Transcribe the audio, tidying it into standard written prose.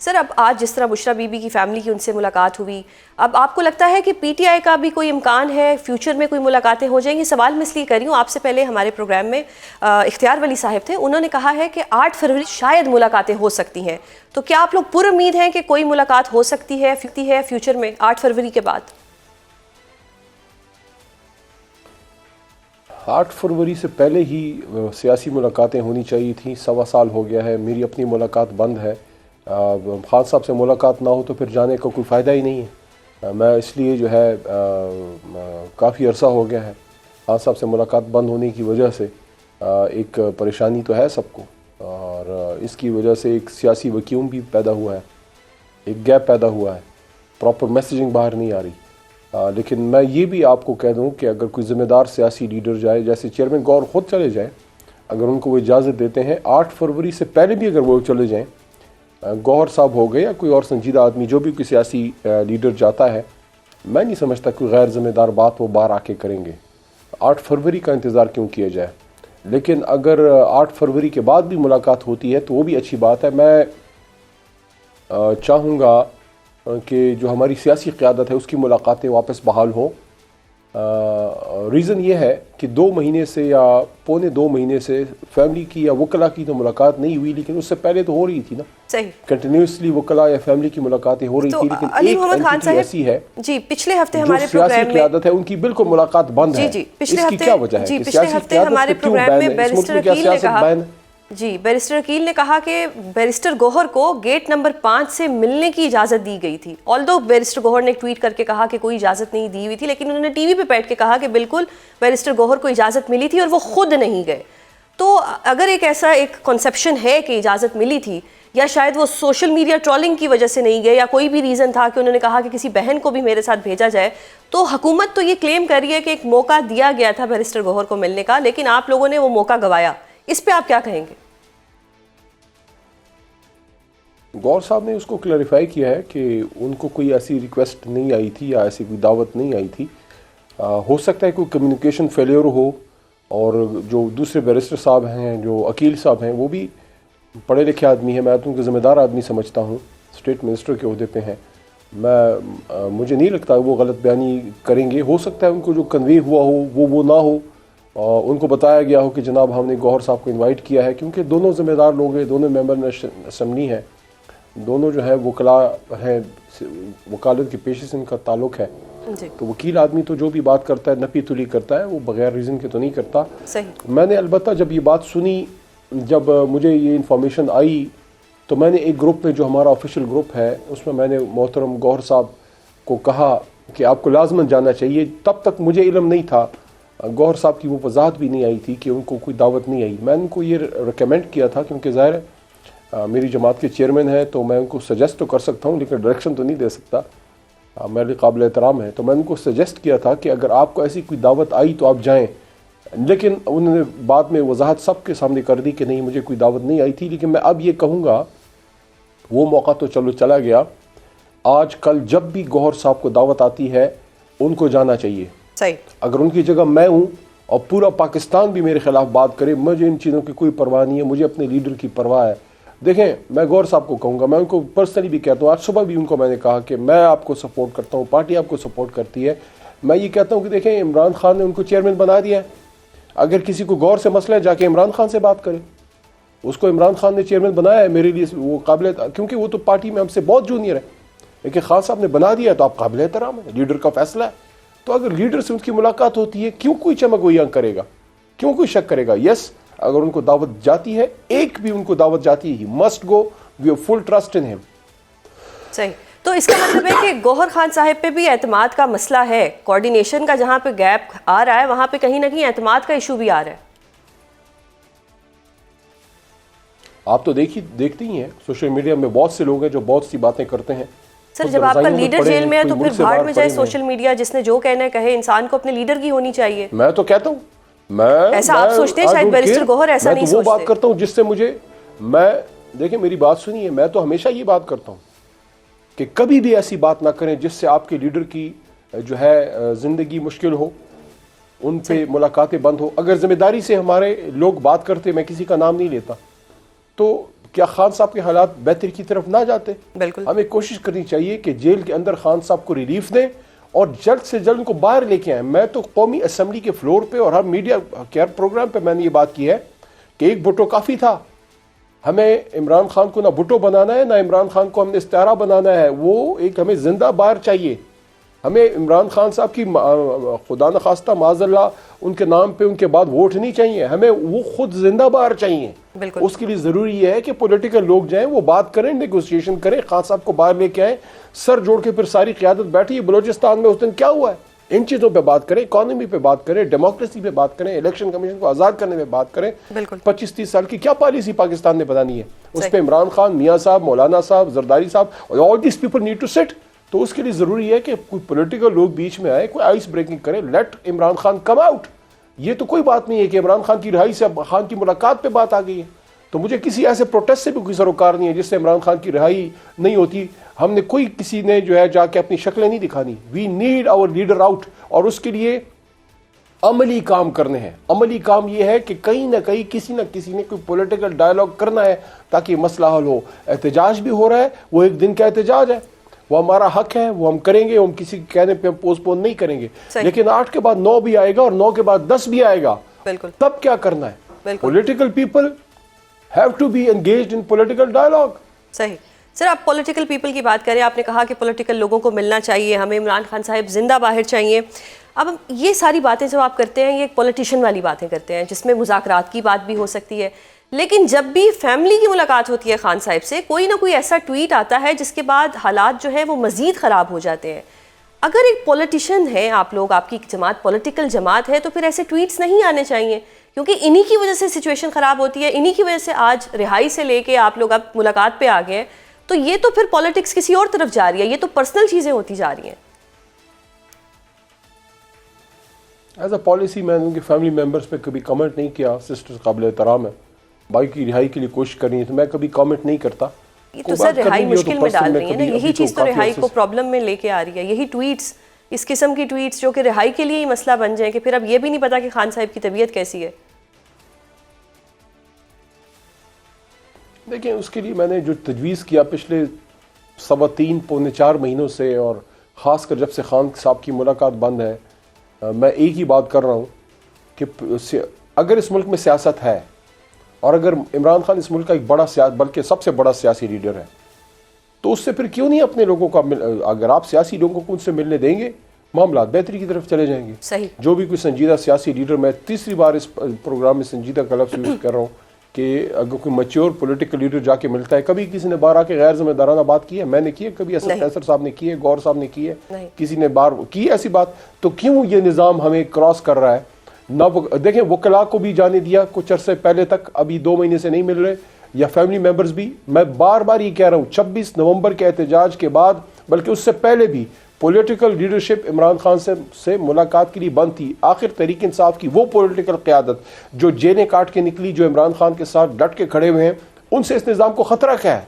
سر اب آج جس طرح بشرا بی بی کی فیملی کی ان سے ملاقات ہوئی، اب آپ کو لگتا ہے کہ پی ٹی آئی کا بھی کوئی امکان ہے فیوچر میں کوئی ملاقاتیں ہو جائیں گی؟ سوال میں اس لیے کر رہی ہوں، آپ سے پہلے ہمارے پروگرام میں اختیار ولی صاحب تھے، انہوں نے کہا ہے کہ 8 فروری شاید ملاقاتیں ہو سکتی ہیں، تو کیا آپ لوگ پر امید ہیں کہ کوئی ملاقات ہو سکتی ہے فیوچر میں 8 فروری کے بعد؟ 8 فروری سے پہلے ہی سیاسی ملاقاتیں ہونی چاہیے تھیں. 1.25 سال ہو گیا ہے، میری اپنی ملاقات بند ہے. خان صاحب سے ملاقات نہ ہو تو پھر جانے کا کوئی فائدہ ہی نہیں ہے. میں اس لیے جو ہے کافی عرصہ ہو گیا ہے. خان صاحب سے ملاقات بند ہونے کی وجہ سے ایک پریشانی تو ہے سب کو، اور اس کی وجہ سے ایک سیاسی ویکیوم بھی پیدا ہوا ہے، ایک گیپ پیدا ہوا ہے، پراپر میسیجنگ باہر نہیں آ رہی. لیکن میں یہ بھی آپ کو کہہ دوں کہ اگر کوئی ذمہ دار سیاسی لیڈر جائے، جیسے چیئرمین گور خود چلے جائیں، اگر ان کو وہ اجازت دیتے ہیں 8 فروری سے پہلے بھی اگر وہ چلے جائیں، گوہر صاحب ہو گئے یا کوئی اور سنجیدہ آدمی جو بھی کوئی سیاسی لیڈر جاتا ہے، میں نہیں سمجھتا کوئی غیر ذمہ دار بات وہ باہر آ کے کریں گے. 8 فروری کا انتظار کیوں کیا جائے؟ لیکن اگر 8 فروری کے بعد بھی ملاقات ہوتی ہے تو وہ بھی اچھی بات ہے. میں چاہوں گا کہ جو ہماری سیاسی قیادت ہے اس کی ملاقاتیں واپس بحال ہوں. ریزن یہ ہے کہ 2 مہینے سے یا پونے 2 مہینے سے فیملی کی یا وکلا کی تو ملاقات نہیں ہوئی، لیکن اس سے پہلے تو ہو رہی تھی نا. صحیح، کنٹینیوسلی وکلا یا فیملی کی ملاقاتیں ہو رہی تھی، لیکن ایک اینٹی ایسی ہے جی پچھلے ہفتے ہمارے جو سیاسی قیادت ہے ان کی بالکل ملاقات بند ہے. اس کی کیا وجہ ہے کہ سیاسی قیادت سے کیوں بین ہے؟ اس ملک میں کیا سیاست بین ہے؟ جی بیرسٹر عقیل نے کہا کہ بیرسٹر گوہر کو گیٹ نمبر 5 سے ملنے کی اجازت دی گئی تھی. آلدو بیرسٹر گوہر نے ٹویٹ کر کے کہا کہ کوئی اجازت نہیں دی ہوئی تھی، لیکن انہوں نے ٹی وی پہ بیٹھ کے کہا کہ بالکل بیرسٹر گوہر کو اجازت ملی تھی اور وہ خود نہیں گئے. تو اگر ایک کنسیپشن ہے کہ اجازت ملی تھی، یا شاید وہ سوشل میڈیا ٹرولنگ کی وجہ سے نہیں گئے، یا کوئی بھی ریزن تھا کہ انہوں نے کہا کہ کسی بہن کو بھی میرے ساتھ بھیجا جائے، تو حکومت تو یہ کلیم کر رہی ہے کہ ایک موقع دیا گیا تھا بیرسٹر گوہر کو ملنے کا، لیکن آپ لوگوں نے وہ موقع گوایا. اس پہ آپ کیا کہیں گے؟ گور صاحب نے اس کو کلیریفائی کیا ہے کہ ان کو کوئی ایسی ریکویسٹ نہیں آئی تھی یا ایسی کوئی دعوت نہیں آئی تھی. ہو سکتا ہے کوئی کمیونیکیشن فیلیئر ہو، اور جو دوسرے بیرسٹر صاحب ہیں، جو عقیل صاحب ہیں، وہ بھی پڑھے لکھے آدمی ہیں، میں تو ان کو ذمہ دار آدمی سمجھتا ہوں، اسٹیٹ منسٹر کے عہدے پہ ہیں. مجھے نہیں لگتا وہ غلط بیانی کریں گے. ہو سکتا ہے ان کو جو کنوے ہوا ہو وہ نہ ہو، ان کو بتایا گیا ہو کہ جناب ہم نے گوہر صاحب کو انوائٹ کیا ہے، کیونکہ دونوں ذمہ دار لوگ ہیں، دونوں ممبر اسمبلی ہیں، دونوں جو ہے وکلا ہیں، وکالت کے پیشے سے ان کا تعلق ہے. تو وکیل آدمی تو جو بھی بات کرتا ہے نپی تلی کرتا ہے، وہ بغیر ریزن کے تو نہیں کرتا. میں نے البتہ جب یہ بات سنی، جب مجھے یہ انفارمیشن آئی، تو میں نے ایک گروپ میں جو ہمارا آفیشیل گروپ ہے اس میں نے محترم گوہر صاحب کو کہا کہ آپ کو لازماً جانا چاہیے. تب تک مجھے علم نہیں تھا، گوہر صاحب کی وہ وضاحت بھی نہیں آئی تھی کہ ان کو کوئی دعوت نہیں آئی. میں نے ان کو یہ ریکمینڈ کیا تھا، کیونکہ ظاہر ہے میری جماعت کے چیئرمین ہیں تو میں ان کو سجیسٹ تو کر سکتا ہوں، لیکن ڈائریکشن تو نہیں دے سکتا. میرے قابل احترام ہے، تو میں ان کو سجیسٹ کیا تھا کہ اگر آپ کو ایسی کوئی دعوت آئی تو آپ جائیں. لیکن انہوں نے بعد میں وضاحت سب کے سامنے کر دی کہ نہیں، مجھے کوئی دعوت نہیں آئی تھی. لیکن میں اب یہ کہوں گا، وہ موقع تو چلو چلا گیا. آج کل جب بھی گوہر صاحب کو دعوت آتی ہے ان کو جانا چاہیے. اگر ان کی جگہ میں ہوں اور پورا پاکستان بھی میرے خلاف بات کرے، مجھے ان چیزوں کی کوئی پرواہ نہیں ہے، مجھے اپنے لیڈر کی پرواہ ہے. دیکھیں، میں گوہر صاحب کو کہوں گا، میں ان کو پرسنلی بھی کہتا ہوں، آج صبح بھی ان کو میں نے کہا کہ میں آپ کو سپورٹ کرتا ہوں، پارٹی آپ کو سپورٹ کرتی ہے. میں یہ کہتا ہوں کہ دیکھیں، عمران خان نے ان کو چیئرمین بنا دیا ہے. اگر کسی کو غور سے مسئلہ ہے، جا کے عمران خان سے بات کرے. اس کو عمران خان نے چیئرمین بنایا ہے، میرے لیے وہ قابل، کیونکہ وہ تو پارٹی میں ہم سے بہت جونیئر ہے، لیکن خان صاحب نے بنا دیا ہے تو آپ قابل احترام ہے، لیڈر کا فیصلہ ہے. تو اگر لیڈر سے ان کی ملاقات ہوتی ہے، کیوں کوئی چمک گوئیاں کرے گا، کیوں کوئی شک کرے گا؟ یس، اگر ان کو دعوت جاتی ہے، ایک بھی ان کو دعوت جاتی ہے، he must go, we have full trust in him. صحیح. تو اس کا مطلب ہے کہ گوہر خان صاحب پہ بھی اعتماد کا مسئلہ ہے، کوارڈینیشن کا جہاں پہ گیپ آ رہا ہے وہاں پہ کہیں نہ کہیں اعتماد کا ایشو بھی آ رہا ہے. آپ تو دیکھتے ہی ہیں سوشل میڈیا میں بہت سے لوگ ہیں جو بہت سی باتیں کرتے ہیں. سر جب آپ کا لیڈر جیل میں ہے تو پھر بھاڑ میں جائے سوشل میڈیا، جس نے جو کہنا ہے کہے، انسان کو اپنے لیڈر کی ہونی چاہیے. میں تو کہتا ہوں، ایسا آپ سوچتے ہیں؟ شاید بیرسٹر گوہر ایسا نہیں سوچتے. میں تو وہ بات کرتا ہوں جس سے مجھے، دیکھیں میری بات سنیے، میں تو ہمیشہ یہ بات کرتا ہوں کہ کبھی بھی ایسی بات نہ کریں جس سے آپ کے لیڈر کی جو ہے زندگی مشکل ہو، ان پہ ملاقاتیں بند ہو. اگر ذمہ داری سے ہمارے لوگ بات کرتے، میں کسی کا نام نہیں لیتا، تو کیا خان صاحب کے حالات بہتری کی طرف نہ جاتے؟ بالکل ہمیں کوشش کرنی چاہیے کہ جیل کے اندر خان صاحب کو ریلیف دیں اور جلد سے جلد ان کو باہر لے کے آئیں. میں تو قومی اسمبلی کے فلور پہ اور ہر میڈیا کیئر پروگرام پہ میں نے یہ بات کی ہے کہ ایک بھٹو کافی تھا. ہمیں عمران خان کو نہ بھٹو بنانا ہے، نہ عمران خان کو ہم نے استعارہ بنانا ہے. وہ ایک ہمیں زندہ باہر چاہیے. ہمیں عمران خان صاحب کی خدا نخواستہ معاذ اللہ ان کے نام پہ ان کے بعد ووٹ نہیں چاہیے، ہمیں وہ خود زندہ باہر چاہیے. بالکل اس کے لیے ضروری یہ ہے کہ پولیٹیکل لوگ جائیں، وہ بات کریں، نیگوسیشن کریں، خان صاحب کو باہر لے کے آئیں، سر جوڑ کے پھر ساری قیادت بیٹھی. بلوچستان میں اس دن کیا ہوا ہے، ان چیزوں پہ بات کریں، اکانومی پہ بات کریں، ڈیموکریسی پہ بات کریں، الیکشن کمیشن کو آزاد کرنے پہ بات کریں. 25-30 سال کی کیا پالیسی پاکستان نے بنانی ہے، اس پہ عمران خان، میاں صاحب، مولانا صاحب، زرداری صاحب، all this people need to sit. تو اس کے لیے ضروری ہے کہ کوئی پولیٹیکل لوگ بیچ میں آئے، کوئی آئس بریکنگ کرے. Let Imran Khan come out. یہ تو کوئی بات نہیں ہے کہ عمران خان کی رہائی سے خان کی ملاقات پہ بات آ گئی ہے. تو مجھے کسی ایسے پروٹیسٹ سے بھی کوئی سروکار نہیں ہے جس سے عمران خان کی رہائی نہیں ہوتی. ہم نے کوئی کسی نے جو ہے جا کے اپنی شکلیں نہیں دکھانی. We need our leader out. اور اس کے لیے عملی کام کرنے ہیں. عملی کام یہ ہے کہ کہیں نہ کہیں کسی نہ کسی نے کوئی پولیٹیکل ڈائلاگ کرنا ہے تاکہ یہ مسئلہ حل ہو. احتجاج بھی ہو رہا ہے، وہ ایک دن کا احتجاج ہے، وہ ہمارا حق ہے، وہ ہم کریں گے. ہم کسی کہنے پہ پوسٹ پون نہیں کریں گے. لیکن 8 کے بعد 9 بھی آئے گا اور 9 کے بعد 10 بھی آئے گا. بالکل تب کیا کرنا ہے؟ Political people have to be engaged in political dialogue. صحیح. سر آپ پولیٹیکل پیپل کی بات کریں، آپ نے کہا کہ پولیٹیکل لوگوں کو ملنا چاہیے، ہمیں عمران خان صاحب زندہ باہر چاہیے. اب یہ ساری باتیں جو آپ کرتے ہیں یہ ایک پولیٹیشین والی باتیں کرتے ہیں جس میں مذاکرات کی بات بھی ہو سکتی ہے، لیکن جب بھی فیملی کی ملاقات ہوتی ہے خان صاحب سے، کوئی نہ کوئی ایسا ٹویٹ آتا ہے جس کے بعد حالات جو ہیں وہ مزید خراب ہو جاتے ہیں. اگر ایک پولیٹیشین ہے آپ لوگ، آپ کی جماعت پولیٹیکل جماعت ہے، تو پھر ایسے ٹویٹس نہیں آنے چاہیے، کیونکہ انہی کی وجہ سے سچویشن خراب ہوتی ہے، انہی کی وجہ سے آج رہائی سے لے کے آپ لوگ اب ملاقات پہ آ گئے ہیں. تو یہ تو پھر پولیٹکس کسی اور طرف جا رہی ہے، یہ تو پرسنل چیزیں ہوتی جا رہی ہیں. ایز اے پالیسی میں نے ان کے فیملی ممبرس پہ کبھی کامنٹ نہیں کیا. سسٹرز قابل احترام ہے، بھائی کی رہائی کے لیے کوشش کرنی ہے تو میں کبھی کامنٹ نہیں کرتا. یہ تو سر رہائی مشکل میں ڈال رہی ہے نا، یہی چیز تو رہائی کو پرابلم میں لے کے آ رہی ہے. یہی ٹویٹس، اس قسم کی ٹویٹس جو کہ رہائی کے لیے ہی مسئلہ بن جائیں کہ پھر اب یہ بھی نہیں پتا کہ خان صاحب کی طبیعت کیسی ہے. دیکھیں اس کے لیے میں نے جو تجویز کیا پچھلے 3.25-4 مہینوں سے، اور خاص کر جب سے خان صاحب کی ملاقات بند ہے، میں ایک ہی بات کر رہا ہوں کہ اگر اس ملک میں سیاست ہے اور اگر عمران خان اس ملک کا ایک بڑا بلکہ سب سے بڑا سیاسی لیڈر ہے، تو اس سے پھر کیوں نہیں اپنے لوگوں کو، اگر آپ سیاسی لوگوں کو ان سے ملنے دیں گے معاملات بہتری کی طرف چلے جائیں گے. صحیح. جو بھی کوئی سنجیدہ سیاسی لیڈر، میں تیسری بار اس پروگرام میں سنجیدہ کا لفظ یوز کر رہا ہوں کہ اگر کوئی میچور پولیٹیکل لیڈر جا کے ملتا ہے، کبھی کسی نے باہر آ کے غیر ذمہ دارانہ بات کی ہے؟ میں نے کی ہے کبھی؟ اسد قیصر صاحب نے کی ہے، گور صاحب نے کی ہے، کسی نے باہر کی ایسی بات؟ تو کیوں یہ نظام ہمیں کراس کر رہا ہے؟ نہ دیکھیں وکلاء کو بھی جانے دیا کچھ عرصے پہلے تک، ابھی 2 مہینے سے نہیں مل رہے، یا فیملی ممبرز بھی. میں بار بار یہ کہہ رہا ہوں 26 نومبر کے احتجاج کے بعد، بلکہ اس سے پہلے بھی، پولیٹیکل لیڈرشپ عمران خان سے ملاقات کے لیے بند تھی. آخر تحریک انصاف کی وہ پولیٹیکل قیادت جو جیلیں کاٹ کے نکلی، جو عمران خان کے ساتھ ڈٹ کے کھڑے ہوئے ہیں، ان سے اس نظام کو خطرہ کیا ہے؟